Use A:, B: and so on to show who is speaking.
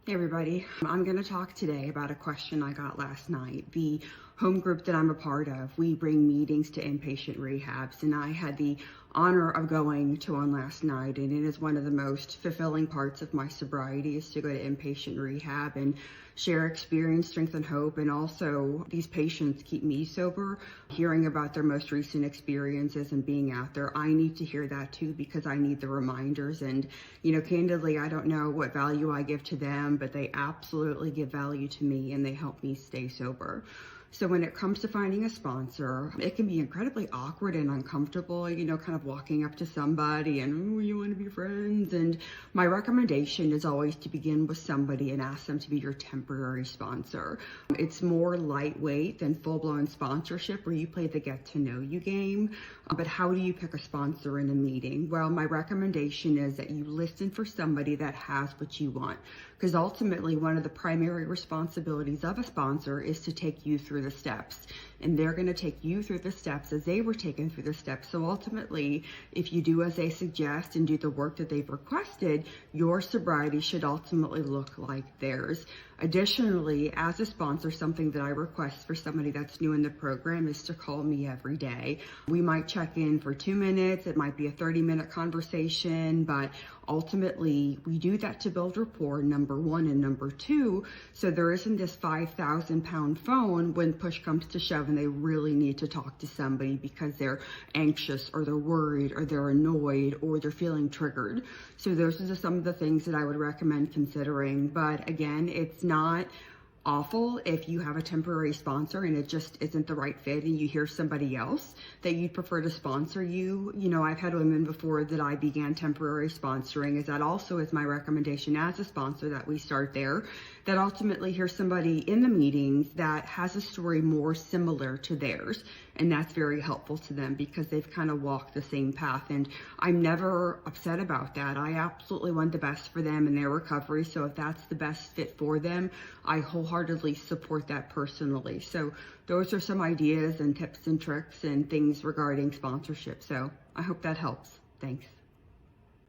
A: Hey everybody, I'm going to talk today about a question I got last night. The home group that I'm a part of, we bring meetings to inpatient rehabs, and I had the honor of going to one last night, and it is one of the most fulfilling parts of my sobriety is to go to inpatient rehab and share experience, strength, and hope. And also these patients keep me sober. Hearing about their most recent experiences and being out there, I need to hear that too, because I need the reminders. And candidly, I don't know what value I give to them, but they absolutely give value to me and they help me stay sober. So when it comes to finding a sponsor, it can be incredibly awkward and uncomfortable, kind of walking up to somebody and, oh, you want to be friends? And my recommendation is always to begin with somebody and ask them to be your temporary sponsor. It's more lightweight than full-blown sponsorship where you play the get to know you game. But how do you pick a sponsor in a meeting? Well, my recommendation is that you listen for somebody that has what you want, because ultimately one of the primary responsibilities of a sponsor is to take you through the steps, and they're going to take you through the steps as they were taken through the steps. So ultimately, if you do as they suggest and do the work that they've requested, your sobriety should ultimately look like theirs. Additionally, as a sponsor, something that I request for somebody that's new in the program is to call me every day. We might check in for 2 minutes. It might be a 30-minute conversation, but ultimately we do that to build rapport, number one, and number two, so there isn't this 5,000-pound phone when push comes to shove and they really need to talk to somebody because they're anxious or they're worried or they're annoyed or they're feeling triggered. So those are some of the things that I would recommend considering. But again, it's not awful if you have a temporary sponsor and it just isn't the right fit and you hear somebody else that you'd prefer to sponsor you. I've had women before that I began temporary sponsoring, is that also is my recommendation as a sponsor that we start there, that ultimately hear somebody in the meetings that has a story more similar to theirs, and that's very helpful to them because they've kind of walked the same path. And I'm never upset about that. I absolutely want the best for them in their recovery, so if that's the best fit for them, I wholeheartedly support that personally. So those are some ideas and tips and tricks and things regarding sponsorship. So I hope that helps. Thanks.